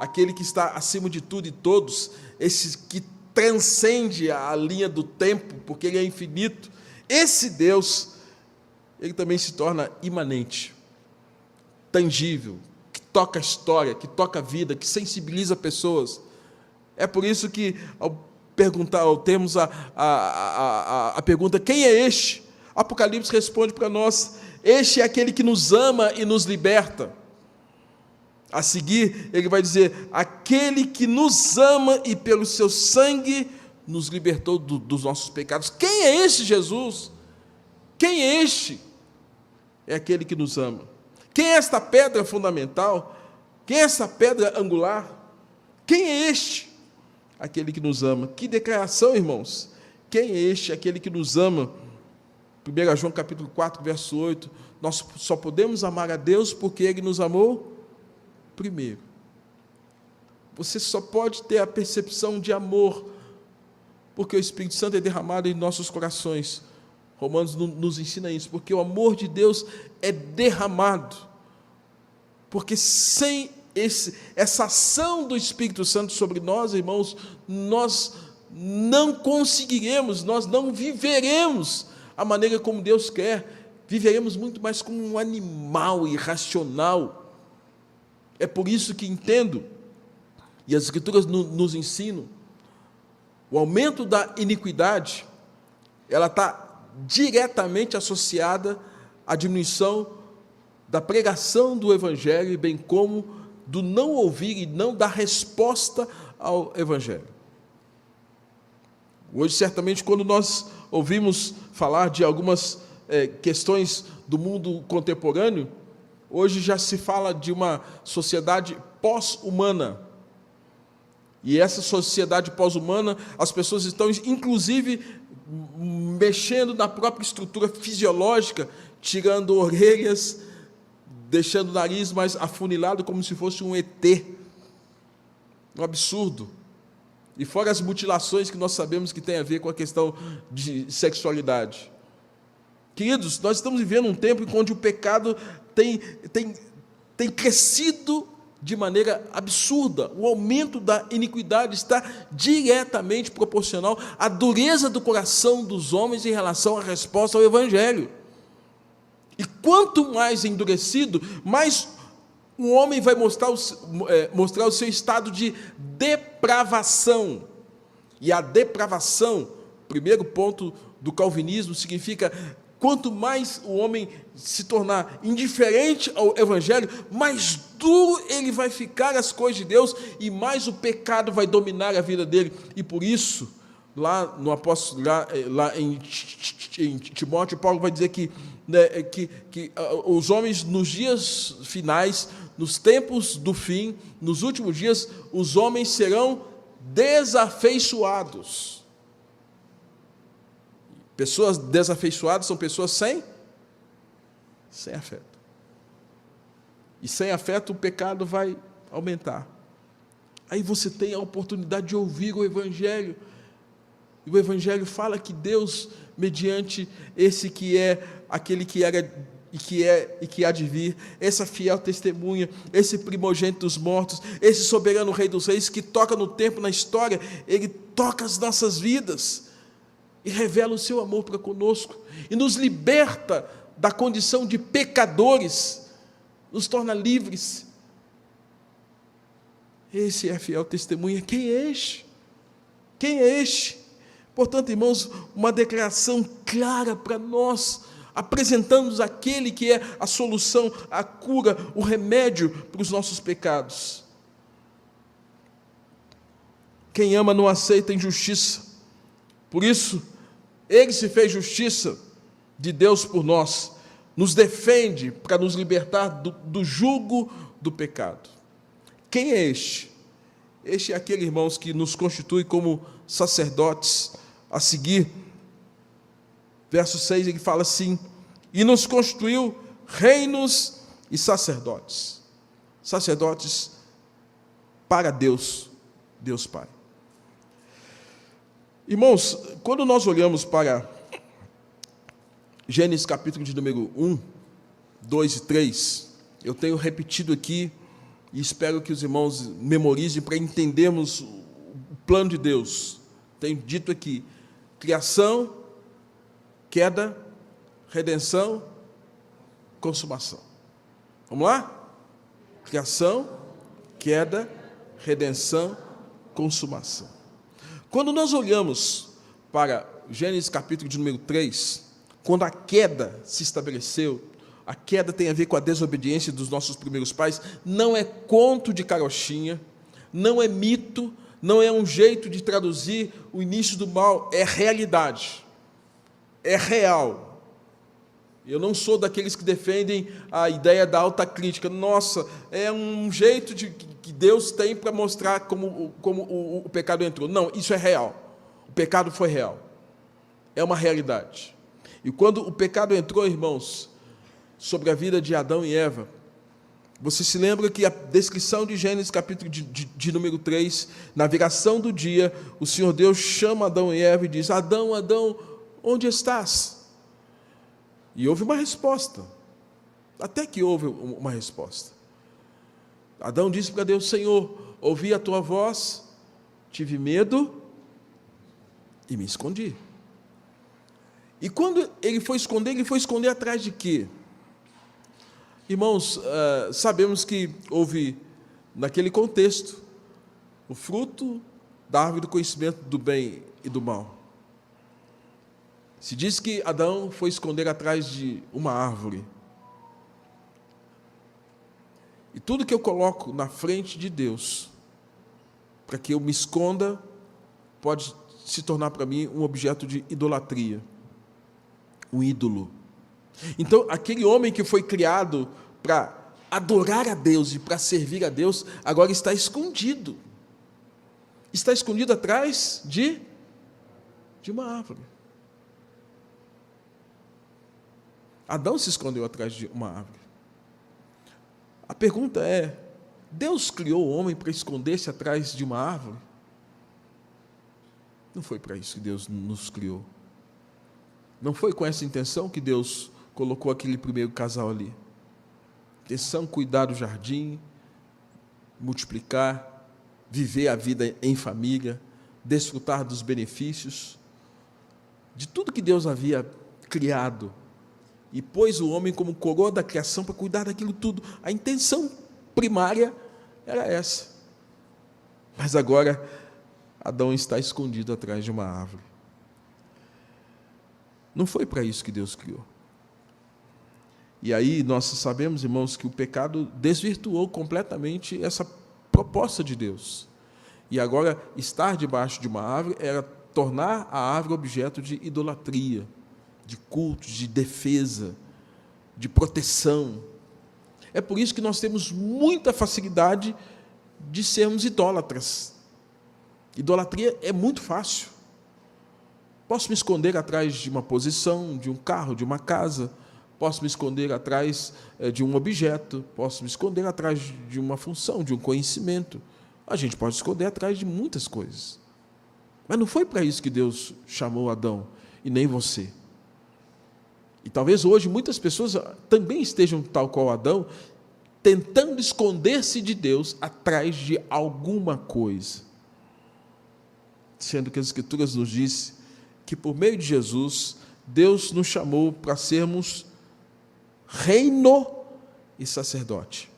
aquele que está acima de tudo e todos, esse que transcende a linha do tempo, porque ele é infinito. Esse Deus, ele também se torna imanente, tangível, que toca a história, que toca a vida, que sensibiliza pessoas. É por isso que, ao termos a pergunta: quem é este? Apocalipse responde para nós: este é aquele que nos ama e nos liberta. A seguir, ele vai dizer: aquele que nos ama e pelo seu sangue nos libertou dos nossos pecados. Quem é este Jesus? Quem é este? É aquele que nos ama. Quem é esta pedra fundamental? Quem é esta pedra angular? Quem é este? Aquele que nos ama. Que declaração, irmãos! Quem é este? Aquele que nos ama. 1 João capítulo 4, verso 8. Nós só podemos amar a Deus porque Ele nos amou primeiro. Você só pode ter a percepção de amor porque o Espírito Santo é derramado em nossos corações. Romanos nos ensina isso, porque o amor de Deus é derramado. Porque sem essa ação do Espírito Santo sobre nós, irmãos, nós não conseguiremos, nós não viveremos a maneira como Deus quer. Viveremos muito mais como um animal irracional. É por isso que entendo, e as Escrituras nos ensinam, o aumento da iniquidade, ela está diretamente associada à diminuição da pregação do Evangelho, bem como do não ouvir e não dar resposta ao Evangelho. Hoje, certamente, quando nós ouvimos falar de algumas questões do mundo contemporâneo, hoje já se fala de uma sociedade pós-humana. E essa sociedade pós-humana, as pessoas estão, inclusive, mexendo na própria estrutura fisiológica, tirando orelhas, deixando o nariz mais afunilado, como se fosse um ET. Um absurdo. E fora as mutilações que nós sabemos que tem a ver com a questão de sexualidade. Queridos, nós estamos vivendo um tempo em onde o pecado tem crescido de maneira absurda. O aumento da iniquidade está diretamente proporcional à dureza do coração dos homens em relação à resposta ao Evangelho. E quanto mais endurecido, mais um homem vai mostrar o seu estado de depravação. E a depravação, primeiro ponto do calvinismo, significa quanto mais o homem se tornar indiferente ao Evangelho, mais duro ele vai ficar às coisas de Deus e mais o pecado vai dominar a vida dele. E por isso, lá no apóstolo, lá em Timóteo, Paulo vai dizer que os homens nos dias finais, nos tempos do fim, nos últimos dias, os homens serão desafeiçoados. Pessoas desafeiçoadas são pessoas sem afeto. E sem afeto o pecado vai aumentar. Aí você tem a oportunidade de ouvir o Evangelho. E o Evangelho fala que Deus, mediante esse que é aquele que era e que há de vir, essa fiel testemunha, esse primogênito dos mortos, esse soberano Rei dos Reis, que toca no tempo, na história, ele toca as nossas vidas e revela o seu amor para conosco e nos liberta da condição de pecadores, nos torna livres. Esse é a fiel testemunha. Quem é este? Quem é este? Portanto, irmãos, uma declaração clara para nós, apresentando-nos aquele que é a solução, a cura, o remédio para os nossos pecados. Quem ama não aceita injustiça. Por isso, ele se fez justiça de Deus por nós, nos defende para nos libertar do jugo do pecado. Quem é este? Este é aquele, irmãos, que nos constitui como sacerdotes. A seguir, verso 6, ele fala assim: e nos constituiu reinos e sacerdotes. Sacerdotes para Deus, Deus Pai. Irmãos, quando nós olhamos para Gênesis capítulo de número 1, 2 e 3, eu tenho repetido aqui, e espero que os irmãos memorizem para entendermos o plano de Deus. Tenho dito aqui: criação, queda, redenção, consumação. Vamos lá? Criação, queda, redenção, consumação. Quando nós olhamos para Gênesis capítulo de número 3, quando a queda se estabeleceu, a queda tem a ver com a desobediência dos nossos primeiros pais, não é conto de carochinha, não é mito, não é um jeito de traduzir o início do mal, é realidade, é real. Eu não sou daqueles que defendem a ideia da alta crítica. Nossa, é um jeito que Deus tem para mostrar como o pecado entrou. Não, isso é real. O pecado foi real. É uma realidade. E quando o pecado entrou, irmãos, sobre a vida de Adão e Eva, você se lembra que a descrição de Gênesis capítulo de número 3, na viração do dia, o Senhor Deus chama Adão e Eva e diz: Adão, Adão, onde estás? E houve uma resposta, até que houve uma resposta. Adão disse para Deus: Senhor, ouvi a tua voz, tive medo e me escondi. E quando ele foi esconder atrás de quê? Irmãos, sabemos que houve, naquele contexto, o fruto da árvore do conhecimento do bem e do mal. Se diz que Adão foi esconder atrás de uma árvore. E tudo que eu coloco na frente de Deus, para que eu me esconda, pode se tornar para mim um objeto de idolatria, um ídolo. Então, aquele homem que foi criado para adorar a Deus e para servir a Deus, agora está escondido. Está escondido atrás de uma árvore. Adão se escondeu atrás de uma árvore. A pergunta é: Deus criou o homem para esconder-se atrás de uma árvore? Não foi para isso que Deus nos criou. Não foi com essa intenção que Deus colocou aquele primeiro casal ali. Intenção: cuidar do jardim, multiplicar, viver a vida em família, desfrutar dos benefícios, de tudo que Deus havia criado, e pôs o homem como coroa da criação para cuidar daquilo tudo. A intenção primária era essa. Mas agora, Adão está escondido atrás de uma árvore. Não foi para isso que Deus criou. E aí nós sabemos, irmãos, que o pecado desvirtuou completamente essa proposta de Deus. E agora, estar debaixo de uma árvore era tornar a árvore objeto de idolatria, de culto, de defesa, de proteção. É por isso que nós temos muita facilidade de sermos idólatras. Idolatria é muito fácil. Posso me esconder atrás de uma posição, de um carro, de uma casa. Posso me esconder atrás de um objeto. Posso me esconder atrás de uma função, de um conhecimento. A gente pode esconder atrás de muitas coisas. Mas não foi para isso que Deus chamou Adão, e nem você. E talvez hoje muitas pessoas também estejam tal qual Adão, tentando esconder-se de Deus atrás de alguma coisa. Sendo que as Escrituras nos dizem que por meio de Jesus, Deus nos chamou para sermos reino e sacerdote.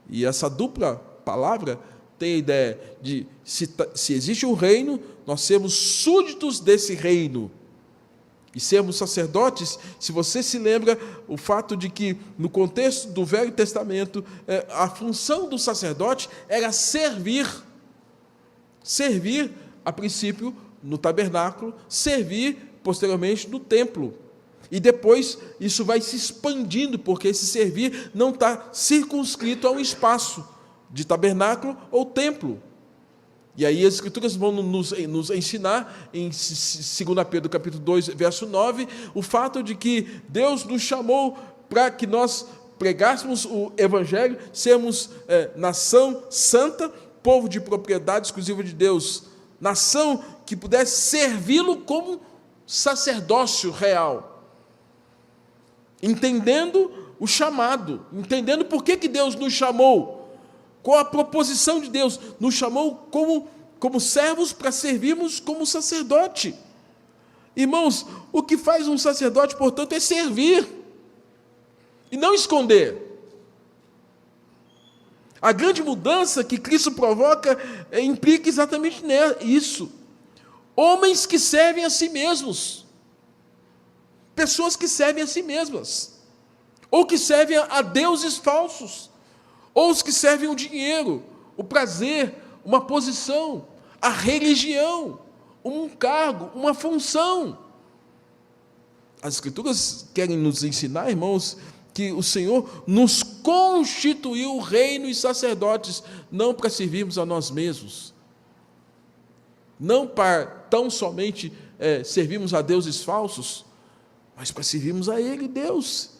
E essa dupla palavra tem a ideia de, se existe um reino, nós sermos súditos desse reino. E sermos sacerdotes, se você se lembra, o fato de que, no contexto do Velho Testamento, a função do sacerdote era servir. Servir, a princípio, no tabernáculo, servir, posteriormente, no templo. E depois, isso vai se expandindo, porque esse servir não está circunscrito a um espaço de tabernáculo ou templo. E aí as Escrituras vão nos ensinar, em 2 Pedro capítulo 2, verso 9, o fato de que Deus nos chamou para que nós pregássemos o Evangelho, sermos nação santa, povo de propriedade exclusiva de Deus, nação que pudesse servi-lo como sacerdócio real, entendendo o chamado, entendendo por que Deus nos chamou, qual a proposição de Deus, nos chamou como servos para servirmos como sacerdote. Irmãos, o que faz um sacerdote, portanto, é servir e não esconder. A grande mudança que Cristo provoca implica exatamente isso. Homens que servem a si mesmos, pessoas que servem a si mesmas, ou que servem a deuses falsos, ou os que servem o dinheiro, o prazer, uma posição, a religião, um cargo, uma função. As Escrituras querem nos ensinar, irmãos, que o Senhor nos constituiu reino e sacerdotes, não para servirmos a nós mesmos, não para tão somente servirmos a deuses falsos, mas para servirmos a Ele, Deus.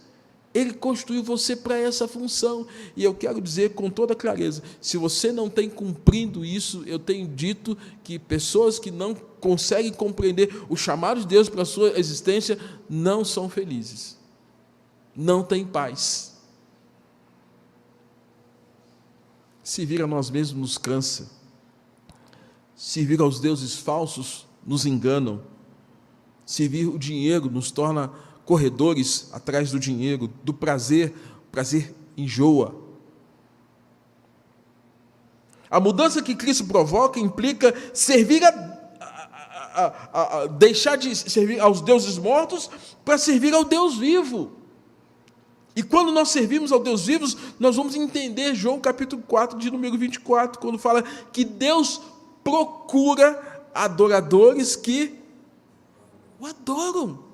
Ele constituiu você para essa função. E eu quero dizer com toda clareza, se você não tem cumprido isso, eu tenho dito que pessoas que não conseguem compreender o chamado de Deus para a sua existência, não são felizes. Não têm paz. Servir a nós mesmos nos cansa. Servir aos deuses falsos nos enganam. Servir o dinheiro nos torna corredores atrás do dinheiro, do prazer, o prazer enjoa. A mudança que Cristo provoca implica servir deixar de servir aos deuses mortos para servir ao Deus vivo. E quando nós servimos ao Deus vivo, nós vamos entender João capítulo 4, de número 24, quando fala que Deus procura adoradores que o adoram,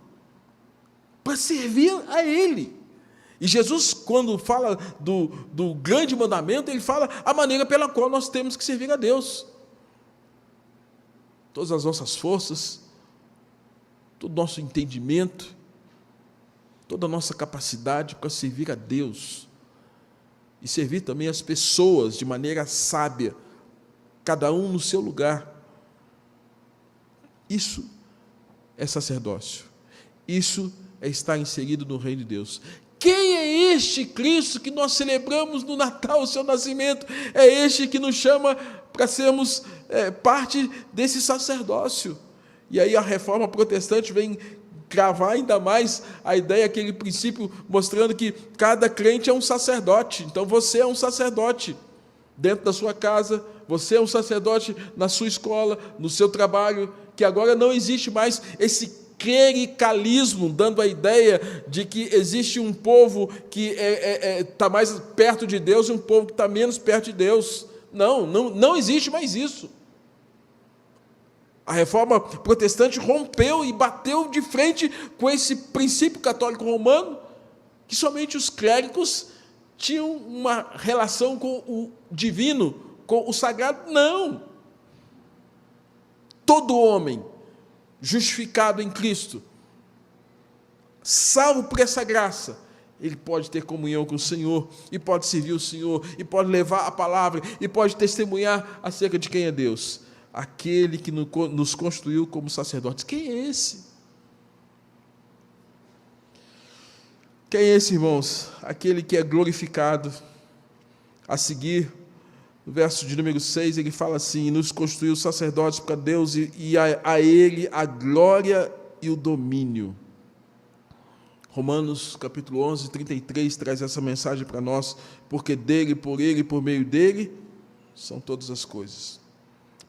para servir a Ele. E Jesus, quando fala do grande mandamento, Ele fala a maneira pela qual nós temos que servir a Deus. Todas as nossas forças, todo o nosso entendimento, toda a nossa capacidade para servir a Deus. E servir também as pessoas de maneira sábia, cada um no seu lugar. Isso é sacerdócio. Isso é estar inserido no reino de Deus. Quem é este Cristo que nós celebramos no Natal, o seu nascimento? É este que nos chama para sermos parte desse sacerdócio. E aí a reforma protestante vem cravar ainda mais a ideia, aquele princípio, mostrando que cada crente é um sacerdote. Então você é um sacerdote. dentro da sua casa, você é um sacerdote na sua escola, no seu trabalho, que agora não existe mais esse clericalismo, dando a ideia de que existe um povo que está mais perto de Deus e um povo que está menos perto de Deus. Não existe mais isso. A reforma protestante rompeu e bateu de frente com esse princípio católico romano, que somente os clérigos tinham uma relação com o divino, com o sagrado. Não! Todo homem justificado em Cristo, salvo por essa graça, ele pode ter comunhão com o Senhor, e pode servir o Senhor, e pode levar a palavra, e pode testemunhar acerca de quem é Deus. Aquele que nos constituiu como sacerdotes. Quem é esse? Quem é esse, irmãos? Aquele que é glorificado. A seguir, no verso de número 6, ele fala assim: nos constituiu sacerdotes para Deus, e a ele a glória e o domínio. Romanos capítulo 11, 33, traz essa mensagem para nós: porque dele, por ele e por meio dele, são todas as coisas.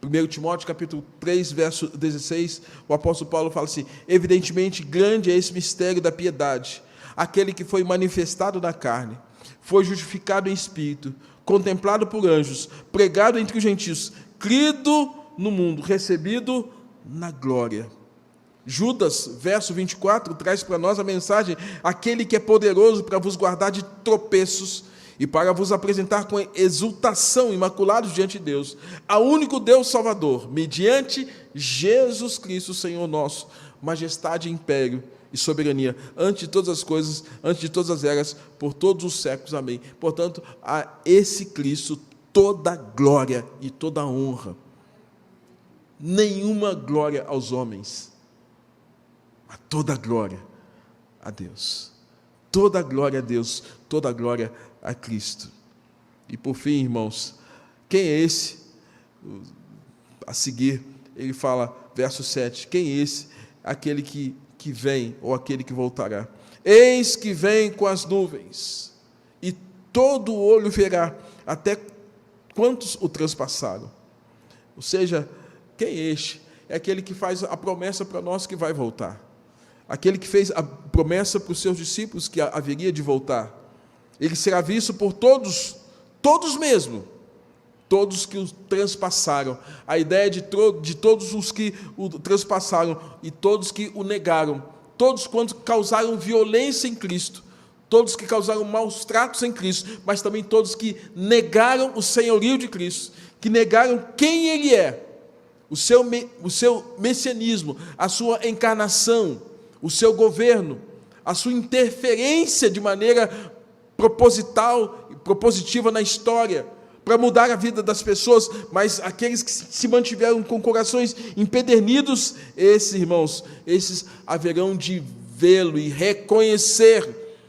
1 Timóteo capítulo 3, verso 16, o apóstolo Paulo fala assim: evidentemente grande é esse mistério da piedade, aquele que foi manifestado na carne, foi justificado em espírito, contemplado por anjos, pregado entre os gentios, crido no mundo, recebido na glória. Judas, verso 24, traz para nós a mensagem: aquele que é poderoso para vos guardar de tropeços e para vos apresentar com exultação, imaculados diante de Deus, a único Deus Salvador, mediante Jesus Cristo, Senhor nosso, majestade, império e soberania, antes de todas as coisas, antes de todas as eras, por todos os séculos. Amém. Portanto, a esse Cristo toda glória e toda honra. Nenhuma glória aos homens, mas toda glória a Deus. Toda glória a Deus, toda glória a Cristo. E por fim, irmãos, quem é esse? A seguir, ele fala, verso 7, quem é esse? Aquele que vem, ou aquele que voltará. Eis que vem com as nuvens, e todo olho verá, até quantos o transpassaram. Ou seja, quem é este? É aquele que faz a promessa para nós que vai voltar. Aquele que fez a promessa para os seus discípulos que haveria de voltar. Ele será visto por todos mesmo, todos que o transpassaram. A ideia de todos os que o transpassaram e todos que o negaram, todos quantos causaram violência em Cristo, todos que causaram maus tratos em Cristo, mas também todos que negaram o senhorio de Cristo, que negaram quem Ele é, o seu messianismo, a sua encarnação, o seu governo, a sua interferência de maneira proposital e propositiva na história, para mudar a vida das pessoas, mas aqueles que se mantiveram com corações empedernidos, esses, irmãos, esses haverão de vê-lo e reconhecer,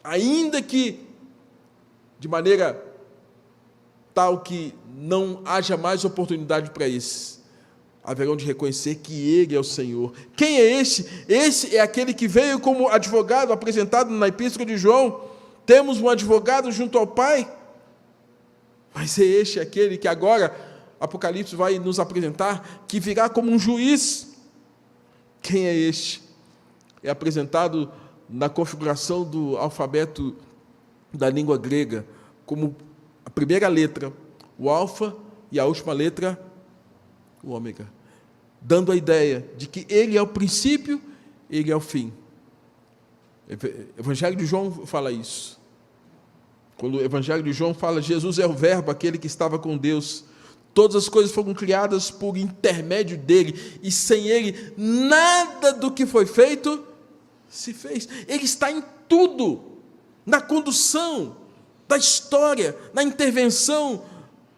ainda que de maneira tal que não haja mais oportunidade para esses, haverão de reconhecer que Ele é o Senhor. Quem é esse? Esse é aquele que veio como advogado, apresentado na Epístola de João. Temos um advogado junto ao Pai, mas é este aquele que agora Apocalipse vai nos apresentar, que virá como um juiz. Quem é este? É apresentado na configuração do alfabeto da língua grega, como a primeira letra, o alfa, e a última letra, o ômega, dando a ideia de que Ele é o princípio, Ele é o fim. O Evangelho de João fala isso. Quando o Evangelho de João fala, Jesus é o verbo, aquele que estava com Deus. Todas as coisas foram criadas por intermédio dele, e sem ele, nada do que foi feito se fez. Ele está em tudo, na condução da história, na intervenção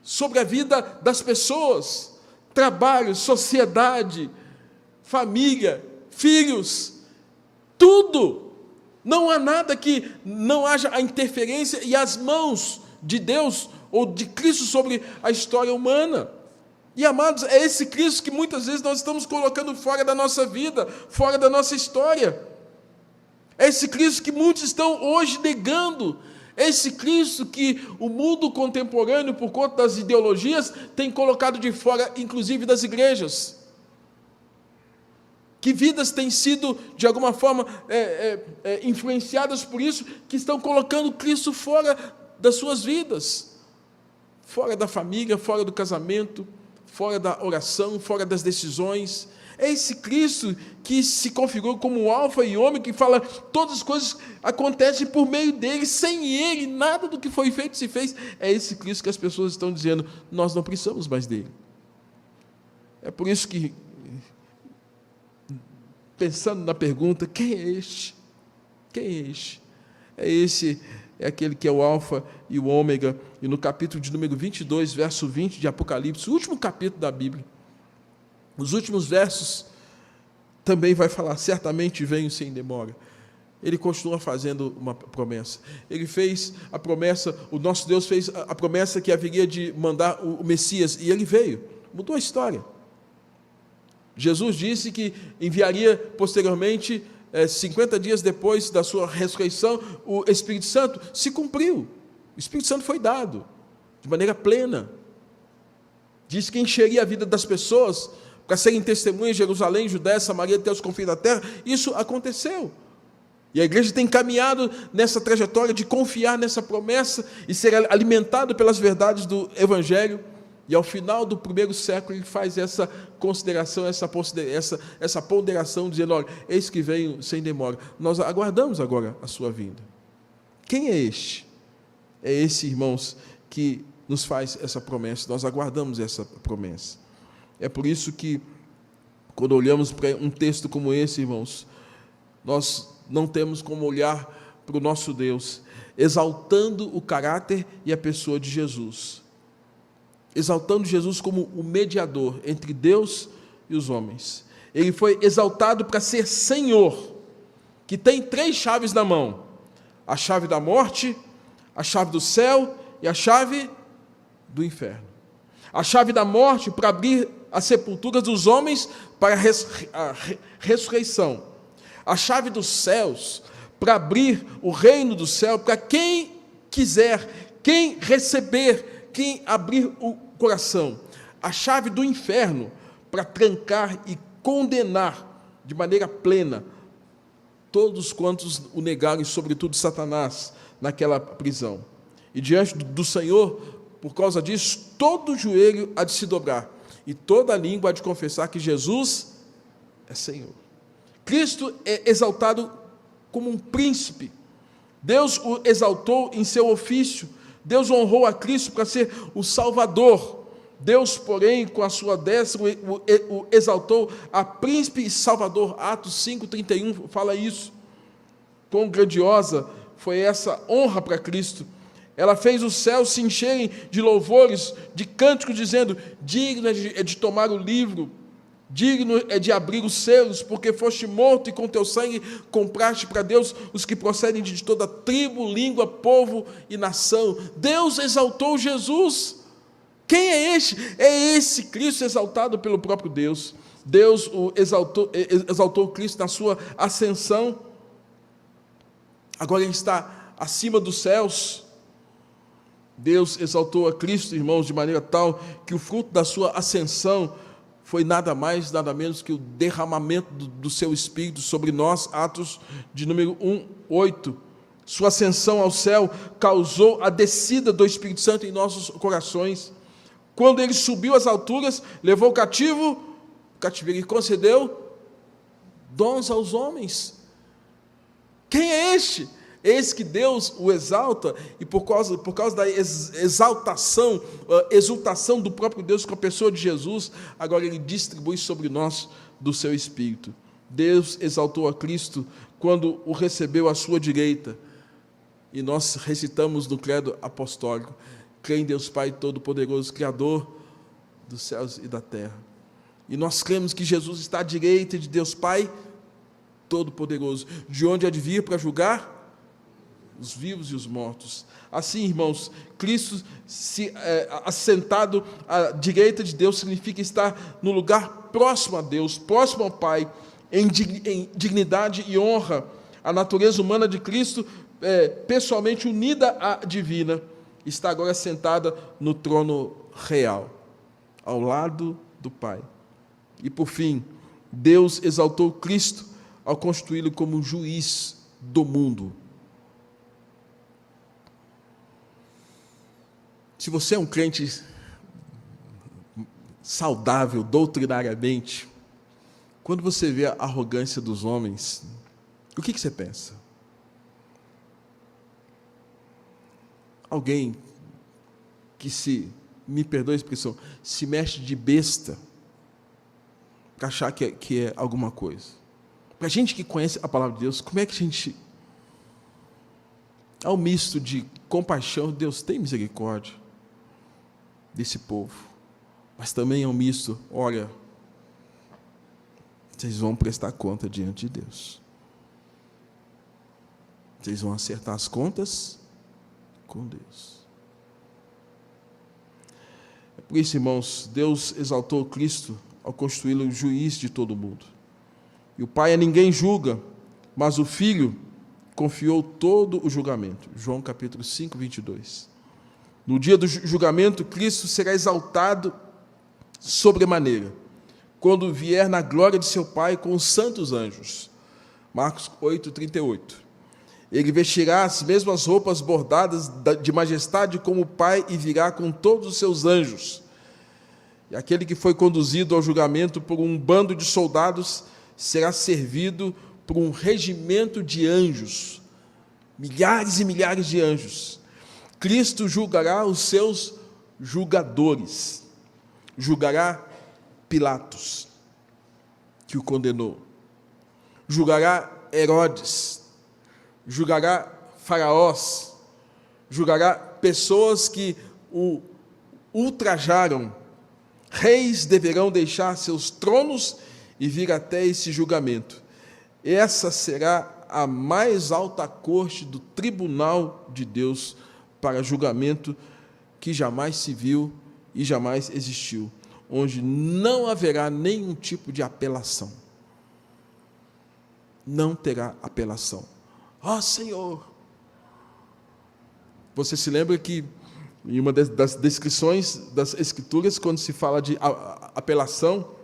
sobre a vida das pessoas, trabalho, sociedade, família, filhos, tudo. Não há nada que não haja a interferência e as mãos de Deus ou de Cristo sobre a história humana. E, amados, é esse Cristo que muitas vezes nós estamos colocando fora da nossa vida, fora da nossa história. É esse Cristo que muitos estão hoje negando. Esse Cristo que o mundo contemporâneo, por conta das ideologias, tem colocado de fora, inclusive das igrejas. Que vidas têm sido, de alguma forma, influenciadas por isso, que estão colocando Cristo fora das suas vidas. Fora da família, fora do casamento, fora da oração, fora das decisões. É esse Cristo que se configurou como o alfa e ômega, que fala todas as coisas acontecem por meio dele, sem ele, nada do que foi feito se fez. É esse Cristo que as pessoas estão dizendo, nós não precisamos mais dele. É por isso que, pensando na pergunta, quem é este? Quem é este? É aquele que é o alfa e o ômega, e no capítulo de número 22, verso 20 de Apocalipse, o último capítulo da Bíblia, os últimos versos, também vai falar, certamente venho sem demora. Ele continua fazendo uma promessa. Ele fez a promessa, o nosso Deus fez a promessa que haveria de mandar o Messias, e ele veio, mudou a história. Jesus disse que enviaria posteriormente, 50 dias depois da sua ressurreição, o Espírito Santo. Se cumpriu. O Espírito Santo foi dado de maneira plena. Disse que encheria a vida das pessoas para serem testemunhas em Jerusalém, Judéia, Samaria, até os confins da terra. Isso aconteceu. E a igreja tem caminhado nessa trajetória de confiar nessa promessa e ser alimentado pelas verdades do Evangelho. E ao final do primeiro século ele faz essa consideração, essa ponderação, dizendo, olha, eis que venho sem demora. Nós aguardamos agora a sua vinda. Quem é este? É esse, irmãos, que nos faz essa promessa. Nós aguardamos essa promessa. É por isso que, quando olhamos para um texto como esse, irmãos, nós não temos como olhar para o nosso Deus, exaltando o caráter e a pessoa de Jesus. Exaltando Jesus como o mediador entre Deus e os homens. Ele foi exaltado para ser Senhor, que tem 3 chaves na mão: a chave da morte, a chave do céu e a chave do inferno. A chave da morte para abrir as sepulturas dos homens para a ressurreição. A chave dos céus para abrir o reino do céu para quem quiser, quem receber, quem abrir o coração. A chave do inferno para trancar e condenar de maneira plena todos quantos o negaram, e sobretudo Satanás, naquela prisão. E diante do Senhor, por causa disso, todo joelho há de se dobrar e toda língua há de confessar que Jesus é Senhor. Cristo é exaltado como um príncipe. Deus o exaltou em seu ofício. Deus honrou a Cristo para ser o Salvador. Deus, porém, com a sua destra, o exaltou a príncipe e Salvador. Atos 5:31 fala isso. Quão grandiosa foi essa honra para Cristo. Ela fez os céus se encherem de louvores, de cânticos, dizendo, digno é de tomar o livro, digno é de abrir os selos, porque foste morto e com teu sangue compraste para Deus os que procedem de toda tribo, língua, povo e nação. Deus exaltou Jesus. Quem é este? É esse Cristo exaltado pelo próprio Deus. Deus o exaltou Cristo na sua ascensão. Agora ele está acima dos céus. Deus exaltou a Cristo, irmãos, de maneira tal que o fruto da sua ascensão foi nada mais, nada menos que o derramamento do seu Espírito sobre nós. Atos de número 1:8. Sua ascensão ao céu causou a descida do Espírito Santo em nossos corações. Quando ele subiu às alturas, levou o cativeiro e concedeu dons aos homens. Quem é este? Eis que Deus o exalta, e por causa da exaltação do próprio Deus com a pessoa de Jesus, agora ele distribui sobre nós do seu Espírito. Deus exaltou a Cristo quando o recebeu à sua direita, e nós recitamos no credo apostólico, crê em Deus Pai Todo-Poderoso, Criador dos céus e da terra. E nós cremos que Jesus está à direita de Deus Pai Todo-Poderoso, de onde há de vir para julgar os vivos e os mortos. Assim, irmãos, Cristo assentado à direita de Deus significa estar no lugar próximo a Deus, próximo ao Pai, em dignidade e honra. A natureza humana de Cristo pessoalmente unida à divina, está agora sentada no trono real, ao lado do Pai. E por fim, Deus exaltou Cristo ao constituí-lo como juiz do mundo. Se você é um crente saudável doutrinariamente, quando você vê a arrogância dos homens, o que você pensa? Alguém que me perdoe a expressão, se mexe de besta para achar que é alguma coisa. Para a gente que conhece a palavra de Deus, como é que a gente... Há um misto de compaixão, Deus tem misericórdia desse povo, mas também é um misto, olha, vocês vão prestar conta diante de Deus. Vocês vão acertar as contas com Deus. É por isso, irmãos, Deus exaltou Cristo ao constituí-lo juiz de todo mundo. E o Pai a ninguém julga, mas o Filho confiou todo o julgamento. João capítulo 5, 22. No dia do julgamento, Cristo será exaltado sobremaneira, quando vier na glória de seu Pai com os santos anjos. Marcos 8, 38. Ele vestirá as mesmas roupas bordadas de majestade como o Pai e virá com todos os seus anjos. E aquele que foi conduzido ao julgamento por um bando de soldados será servido por um regimento de anjos, milhares e milhares de anjos. Cristo julgará os seus julgadores, julgará Pilatos, que o condenou, julgará Herodes, julgará faraós, julgará pessoas que o ultrajaram. Reis deverão deixar seus tronos e vir até esse julgamento. Essa será a mais alta corte do tribunal de Deus para julgamento que jamais se viu e jamais existiu, onde não haverá nenhum tipo de apelação. Não terá apelação. Ó Senhor! Você se lembra que em uma das descrições das Escrituras, quando se fala de apelação,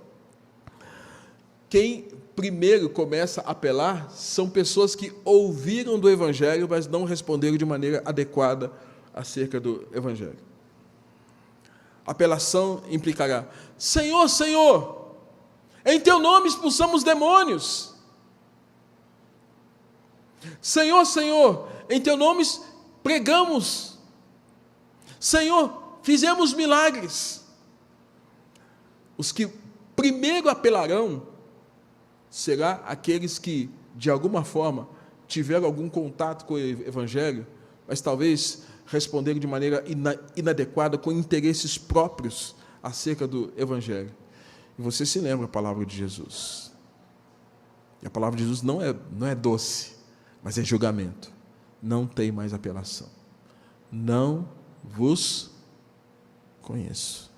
quem primeiro começa a apelar são pessoas que ouviram do Evangelho, mas não responderam de maneira adequada acerca do Evangelho. Apelação implicará: Senhor, Senhor, em teu nome expulsamos demônios. Senhor, Senhor, em teu nome pregamos. Senhor, fizemos milagres. Os que primeiro apelarão será aqueles que, de alguma forma, tiveram algum contato com o Evangelho, mas talvez responderam de maneira inadequada, com interesses próprios acerca do Evangelho. E você se lembra a palavra de Jesus. E a palavra de Jesus não é doce, mas é julgamento. Não tem mais apelação. Não vos conheço.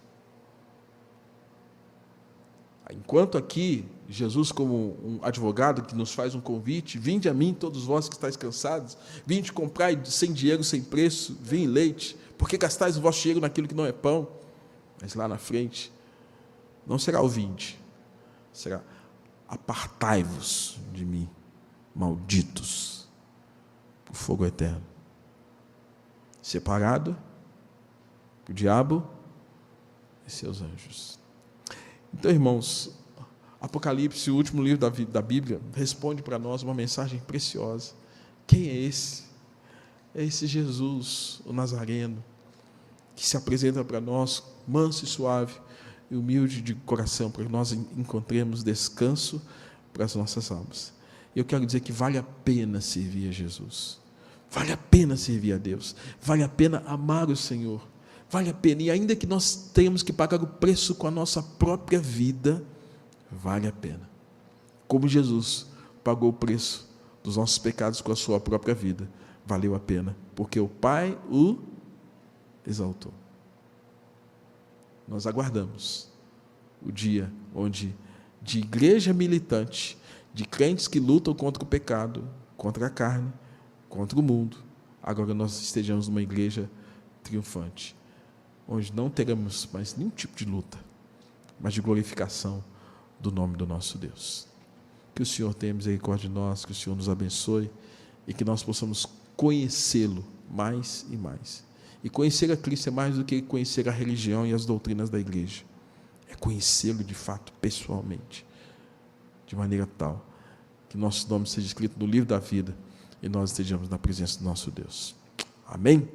Enquanto aqui, Jesus, como um advogado que nos faz um convite: vinde a mim, todos vós que estáis cansados, vinde comprar sem dinheiro, sem preço, vinho e leite, porque gastais o vosso dinheiro naquilo que não é pão. Mas lá na frente, não será o vinde, será: apartai-vos de mim, malditos, o fogo eterno. Separado o diabo e seus anjos. Então, irmãos, Apocalipse, o último livro da Bíblia, responde para nós uma mensagem preciosa. Quem é esse? É esse Jesus, o Nazareno, que se apresenta para nós manso e suave e humilde de coração, para que nós encontremos descanso para as nossas almas. E eu quero dizer que vale a pena servir a Jesus, vale a pena servir a Deus, vale a pena amar o Senhor, vale a pena, e ainda que nós tenhamos que pagar o preço com a nossa própria vida, vale a pena. Como Jesus pagou o preço dos nossos pecados com a sua própria vida, valeu a pena, porque o Pai o exaltou. Nós aguardamos o dia onde, de igreja militante, de crentes que lutam contra o pecado, contra a carne, contra o mundo, agora nós estejamos numa igreja triunfante, onde não teremos mais nenhum tipo de luta, mas de glorificação do nome do nosso Deus. Que o Senhor tenha misericórdia de nós, que o Senhor nos abençoe e que nós possamos conhecê-lo mais e mais. E conhecer a Cristo é mais do que conhecer a religião e as doutrinas da igreja. É conhecê-lo de fato, pessoalmente, de maneira tal que nosso nome seja escrito no livro da vida e nós estejamos na presença do nosso Deus. Amém?